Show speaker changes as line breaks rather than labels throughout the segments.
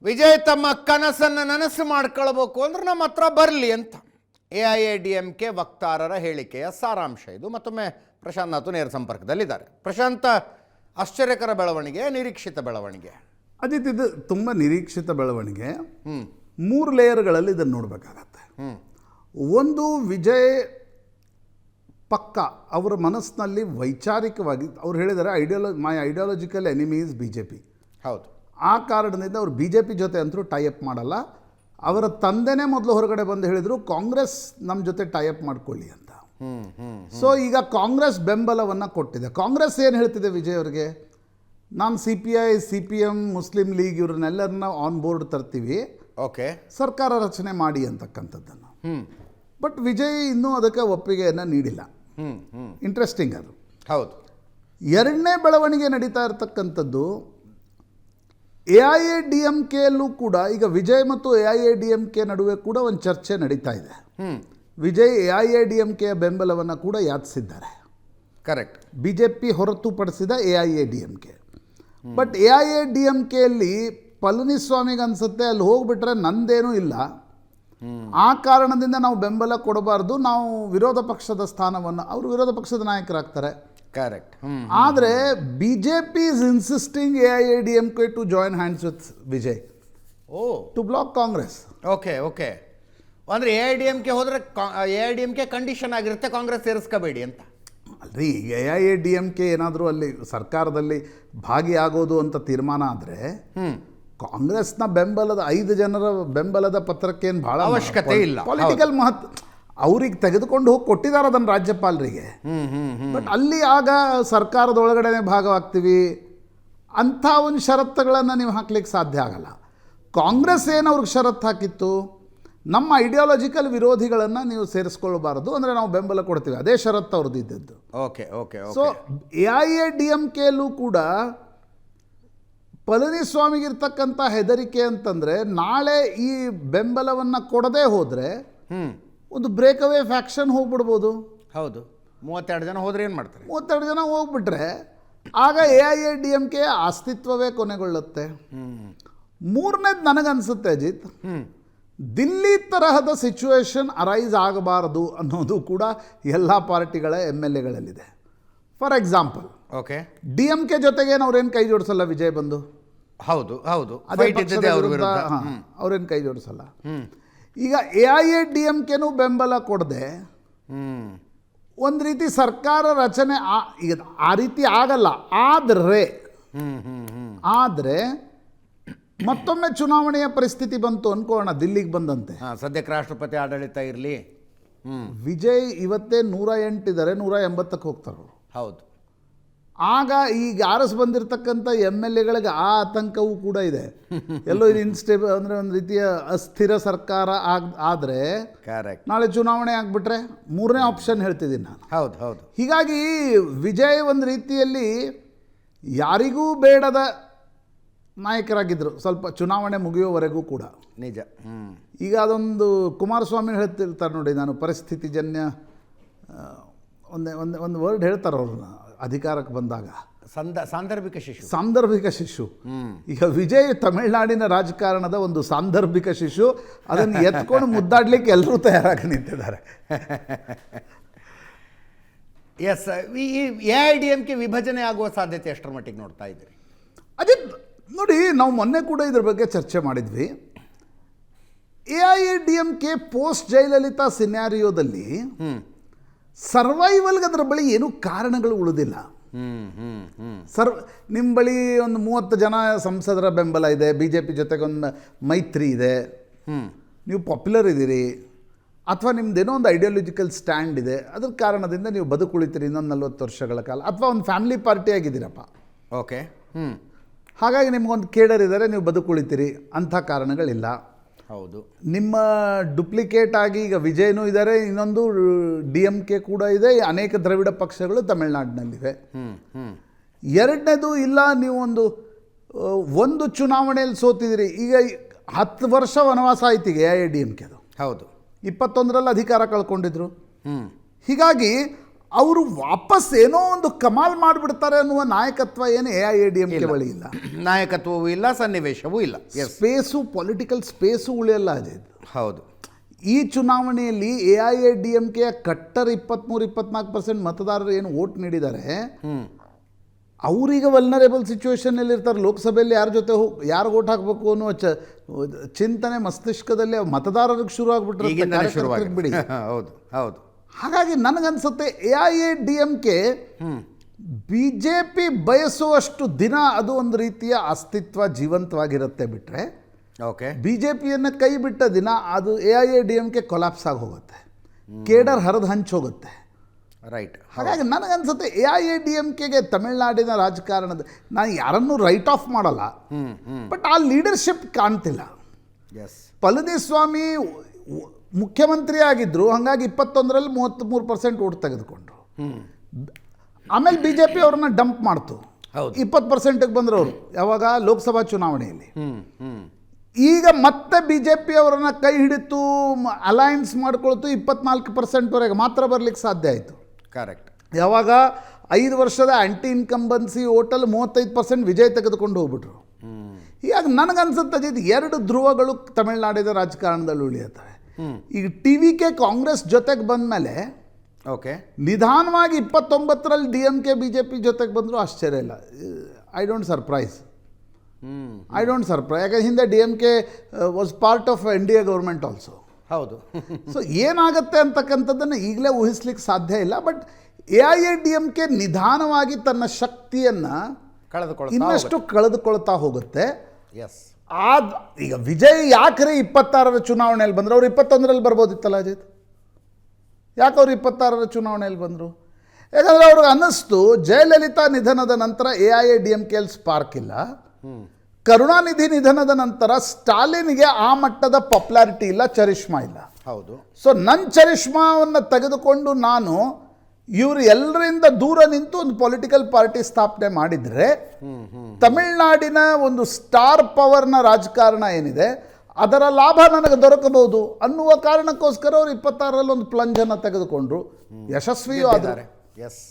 ವಿಜಯ್ ತಮ್ಮ ಕನಸನ್ನು ನನಸು ಮಾಡ್ಕೊಳ್ಬೇಕು ಅಂದ್ರೆ ನಮ್ಮ ಹತ್ರ ಬರಲಿ ಅಂತ AIADMK ವಕ್ತಾರರ ಹೇಳಿಕೆಯ ಸಾರಾಂಶ ಇದು. ಮತ್ತೊಮ್ಮೆ ಪ್ರಶಾಂತ್ ನಾಥ್ ನೇರ ಸಂಪರ್ಕದಲ್ಲಿದ್ದಾರೆ. ಪ್ರಶಾಂತ್, ಆಶ್ಚರ್ಯಕರ ಬೆಳವಣಿಗೆ, ನಿರೀಕ್ಷಿತ ಬೆಳವಣಿಗೆ?
ಅಜಿತ್, ಇದು ತುಂಬ ನಿರೀಕ್ಷಿತ ಬೆಳವಣಿಗೆ. 3 ಲೇಯರ್ಗಳಲ್ಲಿ ಇದನ್ನು ನೋಡಬೇಕಾಗತ್ತೆ. ಒಂದು, ವಿಜಯ್ ಪಕ್ಕ ಅವರ ಮನಸ್ಸಿನಲ್ಲಿ ವೈಚಾರಿಕವಾಗಿ ಅವ್ರು ಹೇಳಿದ್ದಾರೆ ಮೈ ಐಡಿಯಾಲಜಿಕಲ್ ಎನಿಮಿ ಈಸ್ BJP.
ಹೌದು.
ಆ ಕಾರಣದಿಂದ ಅವರು BJP ಜೊತೆ ಅಂತೂ ಟೈಅಪ್ ಮಾಡಲ್ಲ. ಅವರ ತಂದೆನೇ ಮೊದಲು ಹೊರಗಡೆ ಬಂದು ಹೇಳಿದರು ಕಾಂಗ್ರೆಸ್ ನಮ್ಮ ಜೊತೆ ಟೈಅಪ್ ಮಾಡ್ಕೊಳ್ಳಿ ಅಂತ. ಸೊ ಈಗ ಕಾಂಗ್ರೆಸ್ ಬೆಂಬಲವನ್ನು ಕೊಟ್ಟಿದೆ. ಕಾಂಗ್ರೆಸ್ ಏನು ಹೇಳ್ತಿದೆ ವಿಜಯ್ ಅವರಿಗೆ, ನಾನು CPI, CPM, ಮುಸ್ಲಿಂ ಲೀಗ್ ಇವ್ರನ್ನೆಲ್ಲರನ್ನ ಆನ್ ಬೋರ್ಡ್ ತರ್ತೀವಿ,
ಓಕೆ, ಸರ್ಕಾರ
ರಚನೆ ಮಾಡಿ ಅಂತಕ್ಕಂಥದ್ದನ್ನು. ಬಟ್ ವಿಜಯ್ ಇನ್ನೂ ಅದಕ್ಕೆ ಒಪ್ಪಿಗೆಯನ್ನು ನೀಡಿಲ್ಲ. ಇಂಟ್ರೆಸ್ಟಿಂಗ್ ಅದು.
ಹೌದು.
ಎರಡನೇ ಬೆಳವಣಿಗೆ ನಡೀತಾ ಇರತಕ್ಕಂಥದ್ದು AIADMKಯಲ್ಲೂ ಕೂಡ ಈಗ ವಿಜಯ್ ಮತ್ತು AIADMK ನಡುವೆ ಕೂಡ ಒಂದು ಚರ್ಚೆ ನಡೀತಾ ಇದೆ. ವಿಜಯ್ AIADMKಯ ಬೆಂಬಲವನ್ನು ಕೂಡ ಯಾಚಿಸಿದ್ದಾರೆ.
ಕರೆಕ್ಟ್.
BJP ಹೊರತುಪಡಿಸಿದ AIADMK. ಬಟ್ AIADMKಯಲ್ಲಿ ಪಳನಿಸ್ವಾಮಿಗೆ ಅನಿಸುತ್ತೆ ಅಲ್ಲಿ ಹೋಗ್ಬಿಟ್ರೆ ನಂದೇನೂ ಇಲ್ಲ, ಆ ಕಾರಣದಿಂದ ನಾವು ಬೆಂಬಲ ಕೊಡಬಾರ್ದು, ನಾವು ವಿರೋಧ ಪಕ್ಷದ ಸ್ಥಾನವನ್ನು, ಅವರು ವಿರೋಧ ಪಕ್ಷದ ನಾಯಕರಾಗ್ತಾರೆ.
ಕರೆಕ್ಟ್.
ಆದರೆ BJP is insisting AIADMK to join hands with Vijay to block Congress.
Okay okay. ಅಂದರೆ AIADMK ಹೋದರೆ AIADMK ಕಂಡೀಷನ್ ಆಗಿರುತ್ತೆ, ಕಾಂಗ್ರೆಸ್ ಸೇರಿಸ್ಕೋಬೇಡಿ ಅಂತ.
ಅಲ್ರಿ, AIADMK ಏನಾದರೂ ಅಲ್ಲಿ ಸರ್ಕಾರದಲ್ಲಿ ಭಾಗಿಯಾಗೋದು ಅಂತ ತೀರ್ಮಾನ ಆದರೆ ಕಾಂಗ್ರೆಸ್ನ ಬೆಂಬಲದ 5 ಜನರ ಬೆಂಬಲದ ಪತ್ರಕ್ಕೇನು ಭಾಳ
ಅವಶ್ಯಕತೆ ಇಲ್ಲ.
ಪೊಲಿಟಿಕಲ್ ಅವ್ರಿಗೆ ತೆಗೆದುಕೊಂಡು ಹೋಗಿ ಕೊಟ್ಟಿದ್ದಾರೆ ಅದನ್ನು ರಾಜ್ಯಪಾಲರಿಗೆ. ಬಟ್ ಅಲ್ಲಿ ಆಗ ಸರ್ಕಾರದೊಳಗಡೆ ಭಾಗವಾಗ್ತೀವಿ ಅಂಥ ಒಂದು ಷರತ್ತುಗಳನ್ನು ನೀವು ಹಾಕ್ಲಿಕ್ಕೆ ಸಾಧ್ಯ ಆಗಲ್ಲ. ಕಾಂಗ್ರೆಸ್ ಏನು ಅವ್ರಿಗೆ ಷರತ್ತು ಹಾಕಿತ್ತು, ನಮ್ಮ ಐಡಿಯಾಲಜಿಕಲ್ ವಿರೋಧಿಗಳನ್ನು ನೀವು ಸೇರಿಸ್ಕೊಳ್ಬಾರ್ದು, ಅಂದರೆ ನಾವು ಬೆಂಬಲ ಕೊಡ್ತೀವಿ, ಅದೇ ಷರತ್ತು ಅವ್ರದ್ದು ಇದ್ದದ್ದು.
Okay okay.
ಸೊ AIADMKಯಲ್ಲೂ ಕೂಡ ಪಳನಿಸ್ವಾಮಿಗಿರ್ತಕ್ಕಂಥ ಹೆದರಿಕೆ ಅಂತಂದರೆ ನಾಳೆ ಈ ಬೆಂಬಲವನ್ನು ಕೊಡದೇ ಹೋದರೆ ಒಂದು ಬ್ರೇಕ್ಅವೇ ಫ್ಯಾಕ್ಷನ್ ಹೋಗ್ಬಿಡ್ಬೋದು.
ಹೌದು. 32 ಜನ ಹೋದ್ರೆ ಏನು ಮಾಡ್ತಾರೆ?
32 ಜನ ಹೋಗ್ಬಿಟ್ರೆ ಆಗ AIADMK ಅಸ್ತಿತ್ವವೇ ಕೊನೆಗೊಳ್ಳುತ್ತೆ. ಮೂರನೇದು ನನಗನ್ಸುತ್ತೆ ಅಜಿತ್, ದಿಲ್ಲಿ ತರಹದ ಸಿಚುವೇಶನ್ ಅರೈಸ್ ಆಗಬಾರದು ಅನ್ನೋದು ಕೂಡ ಎಲ್ಲ ಪಾರ್ಟಿಗಳ MLAಗಳಲ್ಲಿದೆ. ಫಾರ್ ಎಕ್ಸಾಂಪಲ್,
ಓಕೆ,
DMK ಜೊತೆಗೇನು ಅವ್ರೇನು ಕೈ ಜೋಡಿಸಲ್ಲ ವಿಜಯ್ ಬಂದು.
ಹೌದು ಹೌದು,
ಅವ್ರೇನು ಕೈ ಜೋಡಿಸಲ್ಲ. ಈಗ AIADMKನೂ ಬೆಂಬಲ ಕೊಡದೆ ಒಂದು ರೀತಿ ಸರ್ಕಾರ ರಚನೆ ಈಗ ಆ ರೀತಿ ಆಗಲ್ಲ. ಆದರೆ ಮತ್ತೊಮ್ಮೆ ಚುನಾವಣೆಯ ಪರಿಸ್ಥಿತಿ ಬಂತು ಅನ್ಕೋಣ, ದಿಲ್ಲಿಗೆ ಬಂದಂತೆ.
ಸದ್ಯಕ್ಕೆ ರಾಷ್ಟ್ರಪತಿ ಆಡಳಿತ ಇರಲಿ.
ವಿಜಯ್ ಇವತ್ತೇ 108 ಇದ್ದಾರೆ, 180ಕ್ಕೆ ಹೋಗ್ತಾರೆ.
ಹೌದು.
ಆಗ ಈಗ ಬಂದಿರತಕ್ಕಂಥ MLAಗಳಿಗೆ ಆ ಆತಂಕವೂ ಕೂಡ ಇದೆ. ಎಲ್ಲೋ ಇದು ಇನ್ಸ್ಟೇಬಲ್, ಅಂದರೆ ಒಂದು ರೀತಿಯ ಅಸ್ಥಿರ ಸರ್ಕಾರ ಆದರೆ ನಾಳೆ ಚುನಾವಣೆ ಆಗಿಬಿಟ್ರೆ ಮೂರನೇ ಆಪ್ಷನ್ ಹೇಳ್ತಿದ್ದೀನಿ ನಾನು.
ಹೌದು ಹೌದು.
ಹೀಗಾಗಿ ವಿಜಯ್ ಒಂದು ರೀತಿಯಲ್ಲಿ ಯಾರಿಗೂ ಬೇಡದ ನಾಯಕರಾಗಿದ್ದರು ಸ್ವಲ್ಪ ಚುನಾವಣೆ ಮುಗಿಯುವವರೆಗೂ ಕೂಡ.
ನಿಜ.
ಈಗ ಅದೊಂದು ಕುಮಾರಸ್ವಾಮಿ ಹೇಳ್ತಿರ್ತಾರೆ ನೋಡಿ, ನಾನು ಪರಿಸ್ಥಿತಿಜನ್ಯ ಒಂದು ವರ್ಡ್ ಹೇಳ್ತಾರೆ ಅವ್ರನ್ನ ಅಧಿಕಾರಕ್ಕೆ ಬಂದಾಗ, ಸಾಂದರ್ಭಿಕ ಶಿಶು. ಈಗ ವಿಜಯ್ ತಮಿಳುನಾಡಿನ ರಾಜಕಾರಣದ ಒಂದು ಸಾಂದರ್ಭಿಕ ಶಿಶು, ಅದನ್ನು ಎತ್ಕೊಂಡು ಮುದ್ದಾಡ್ಲಿಕ್ಕೆ ಎಲ್ಲರೂ ತಯಾರಾಗಿ ನಿಂತಿದ್ದಾರೆ.
ಎಸ್. ಈ AIADMK ವಿಭಜನೆ ಆಗುವ ಸಾಧ್ಯತೆ ಎಷ್ಟರ ಮಟ್ಟಿಗೆ ನೋಡ್ತಾ ಇದ್ದೀರಿ?
ಅದೇ ನೋಡಿ, ನಾವು ಮೊನ್ನೆ ಕೂಡ ಇದ್ರ ಬಗ್ಗೆ ಚರ್ಚೆ ಮಾಡಿದ್ವಿ. AIADMK ಪೋಸ್ಟ್ ಜಯಲಲಿತಾ ಸಿನಾರಿಯೋದಲ್ಲಿ ಸರ್ವೈವಲ್ಗೆ ಅದರ ಬಳಿ ಏನೂ ಕಾರಣಗಳು ಉಳಿದಿಲ್ಲ. ನಿಮ್ಮ ಬಳಿ ಒಂದು 30 ಜನ ಸಂಸದರ ಬೆಂಬಲ ಇದೆ, BJP ಜೊತೆಗೊಂದು ಮೈತ್ರಿ ಇದೆ, ನೀವು ಪಾಪ್ಯುಲರ್ ಇದ್ದೀರಿ, ಅಥವಾ ನಿಮ್ದೇನೋ ಒಂದು ಐಡಿಯಾಲಜಿಕಲ್ ಸ್ಟ್ಯಾಂಡ್ ಇದೆ, ಅದ್ರ ಕಾರಣದಿಂದ ನೀವು ಬದುಕುಳಿತೀರಿ ಇನ್ನೊಂದು 40 ವರ್ಷಗಳ ಕಾಲ, ಅಥವಾ ಒಂದು ಫ್ಯಾಮಿಲಿ ಪಾರ್ಟಿ ಆಗಿದ್ದೀರಪ್ಪ.
ಓಕೆ.
ಹಾಗಾಗಿ ನಿಮ್ಗೊಂದು ಕೇಡರ್ ಇದ್ದಾರೆ, ನೀವು ಬದುಕುಳಿತೀರಿ, ಅಂಥ ಕಾರಣಗಳಿಲ್ಲ.
ಹೌದು. ನಿಮ್ಮ
ಡುಪ್ಲಿಕೇಟ್ ಆಗಿ ಈಗ ವಿಜಯ್ನೂ ಇದ್ದಾರೆ, ಇನ್ನೊಂದು DMK ಕೂಡ ಇದೆ, ಅನೇಕ ದ್ರವಿಡ ಪಕ್ಷಗಳು ತಮಿಳುನಾಡಿನಲ್ಲಿವೆ. ಎರಡನೇದು ಇಲ್ಲ, ನೀವು ಒಂದು ಚುನಾವಣೆಯಲ್ಲಿ ಸೋತಿದ್ದೀರಿ. ಈಗ 10 ವರ್ಷ ವನವಾಸ ಆಯ್ತು ಈಗ AIADMKದು.
ಹೌದು.
21ರಲ್ಲಿ ಅಧಿಕಾರ ಕಳ್ಕೊಂಡಿದ್ರು. ಹೀಗಾಗಿ ಅವರು ವಾಪಸ್ ಏನೋ ಒಂದು ಕಮಾಲ್ ಮಾಡಿಬಿಡ್ತಾರೆ ಅನ್ನುವ ನಾಯಕತ್ವ ಏನು AIADMK ಬಳಿ ಇಲ್ಲ.
ನಾಯಕತ್ವವೂ ಇಲ್ಲ, ಸನ್ನಿವೇಶವೂ ಇಲ್ಲ.
ಸ್ಪೇಸು, ಪೊಲಿಟಿಕಲ್ ಸ್ಪೇಸು ಉಳಿಯಲ್ಲ ಅಜಯ್.
ಹೌದು.
ಈ ಚುನಾವಣೆಯಲ್ಲಿ AIADMK ಕಟ್ಟರ್ 23-24% ಮತದಾರರು ಏನು ವೋಟ್ ನೀಡಿದ್ದಾರೆ, ಅವರಿಗೆ ವಲ್ನರೇಬಲ್ ಸಿಚುವೇಶನ್ ಇರ್ತಾರೆ. ಲೋಕಸಭೆಯಲ್ಲಿ ಯಾರ ಜೊತೆ ಯಾರು ವೋಟ್ ಹಾಕಬೇಕು ಅನ್ನೋ ಚಿಂತನೆ ಮಸ್ತಿಷ್ಕದಲ್ಲಿ ಮತದಾರರಿಗೆ ಶುರು ಆಗ್ಬಿಟ್ರೆ ಬಿಡಿ.
ಹೌದು ಹೌದು.
ಹಾಗಾಗಿ ನನಗನ್ಸುತ್ತೆ AIADMK BJP ಬಯಸುವಷ್ಟು ದಿನ ಅದು ಒಂದು ರೀತಿಯ ಅಸ್ತಿತ್ವ ಜೀವಂತವಾಗಿರುತ್ತೆ. ಬಿಟ್ಟರೆ
ಓಕೆ,
BJPಯನ್ನು ಕೈ ಬಿಟ್ಟ ದಿನ ಅದು AIADMK ಕೊಲಾಪ್ಸ್ ಆಗಿ ಹೋಗುತ್ತೆ, ಕೇಡರ್ ಹರಿದು ಹಂಚೋಗುತ್ತೆ.
ರೈಟ್.
ಹಾಗಾಗಿ ನನಗನ್ಸುತ್ತೆ AIADMKಗೆ ತಮಿಳುನಾಡಿನ ರಾಜಕಾರಣದ, ನಾನು ಯಾರನ್ನೂ ರೈಟ್ ಆಫ್ ಮಾಡಲ್ಲ, ಬಟ್ ಆ ಲೀಡರ್ಶಿಪ್ ಕಾಣ್ತಿಲ್ಲ.
ಎಸ್,
ಪಳನಿಸ್ವಾಮಿ ಮುಖ್ಯಮಂತ್ರಿ ಆಗಿದ್ದರು, ಹಾಗಾಗಿ 21ರಲ್ಲಿ 33% ಓಟ್ ತೆಗೆದುಕೊಂಡ್ರು. ಆಮೇಲೆ BJP ಅವ್ರನ್ನ ಡಂಪ್ ಮಾಡ್ತು, 20%ಗೆ ಬಂದರು ಅವರು ಯಾವಾಗ ಲೋಕಸಭಾ ಚುನಾವಣೆಯಲ್ಲಿ. ಈಗ ಮತ್ತೆ BJP ಅವರನ್ನು ಕೈ ಹಿಡಿತು, ಅಲಯನ್ಸ್ ಮಾಡ್ಕೊಳ್ತು, 24%ವರೆಗೆ ಮಾತ್ರ ಬರಲಿಕ್ಕೆ ಸಾಧ್ಯ ಆಯಿತು.
ಕರೆಕ್ಟ್.
ಯಾವಾಗ 5 ವರ್ಷದ ಆ್ಯಂಟಿ ಇನ್ಕಂಬನ್ಸಿ ಓಟಲ್ಲಿ 35% ವಿಜಯ ತೆಗೆದುಕೊಂಡು ಹೋಗ್ಬಿಟ್ರು. ಹೀಗಾಗಿ ನನಗನ್ಸುತ್ತೆ ಅಜಿತ್, 2 ಧ್ರುವಗಳು ತಮಿಳುನಾಡಿನ ರಾಜಕಾರಣದಲ್ಲಿ ಉಳಿಯುತ್ತವೆ. ಈಗ TVK ಕಾಂಗ್ರೆಸ್ ಜೊತೆಗೆ ಬಂದಮೇಲೆ
ಓಕೆ,
ನಿಧಾನವಾಗಿ 29ರಲ್ಲಿ DMK BJP ಜೊತೆಗೆ ಬಂದರೂ ಆಶ್ಚರ್ಯ ಇಲ್ಲ. I don't surprise. ಯಾಕಂದ್ರೆ ಹಿಂದೆ DMK was part of NDA government also.
ಹೌದು.
ಸೊ ಏನಾಗುತ್ತೆ ಅಂತಕ್ಕಂಥದ್ದನ್ನು ಈಗಲೇ ಊಹಿಸ್ಲಿಕ್ಕೆ ಸಾಧ್ಯ ಇಲ್ಲ. ಬಟ್ AIADMK ನಿಧಾನವಾಗಿ ತನ್ನ ಶಕ್ತಿಯನ್ನು ಇನ್ನಷ್ಟು ಕಳೆದುಕೊಳ್ತಾ ಹೋಗುತ್ತೆ.
ಎಸ್.
ಈಗ ವಿಜಯ್ ಯಾಕ್ರೆ 26ರ ಚುನಾವಣೆಯಲ್ಲಿ ಬಂದರು? ಅವ್ರು 21ರಲ್ಲಿ ಬರ್ಬೋದಿತ್ತಲ್ಲ ಅಜಿತ್, ಯಾಕೆ ಅವ್ರು 26ರ ಚುನಾವಣೆಯಲ್ಲಿ ಬಂದರು? ಯಾಕಂದರೆ ಅವ್ರಿಗೆ ಅನ್ನಿಸ್ತು ಜಯಲಲಿತಾ ನಿಧನದ ನಂತರ AIADMKಯಲ್ಲಿ ಸ್ಪಾರ್ಕ್ ಇಲ್ಲ, ಕರುಣಾನಿಧಿ ನಿಧನದ ನಂತರ ಸ್ಟಾಲಿನ್ಗೆ ಆ ಮಟ್ಟದ ಪಾಪ್ಯುಲಾರಿಟಿ ಇಲ್ಲ, ಚರಿಷ್ಮಾ ಇಲ್ಲ.
ಹೌದು.
ಸೊ ನನ್ನ ಚರಿಷ್ಮಾವನ್ನು ತೆಗೆದುಕೊಂಡು ನಾನು ಇವರು ಎಲ್ಲರಿಂದ ದೂರ ನಿಂತು ಒಂದು ಪೊಲಿಟಿಕಲ್ ಪಾರ್ಟಿ ಸ್ಥಾಪನೆ ಮಾಡಿದರೆ ತಮಿಳುನಾಡಿನ ಒಂದು ಸ್ಟಾರ್ ಪವರ್ನ ರಾಜಕಾರಣ ಏನಿದೆ ಅದರ ಲಾಭ ನನಗೆ ದೊರಕಬಹುದು ಅನ್ನುವ ಕಾರಣಕ್ಕೋಸ್ಕರ ಅವರು 26ರಲ್ಲಿ ಒಂದು ಪ್ಲಂಜನ್ನು ತೆಗೆದುಕೊಂಡ್ರು, ಯಶಸ್ವಿಯೂ ಆದರು.
ಎಸ್.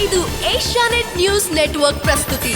ಇದು ಏಷ್ಯಾನೆಟ್ ನ್ಯೂಸ್ ನೆಟ್ವರ್ಕ್ ಪ್ರಸ್ತುತಿ.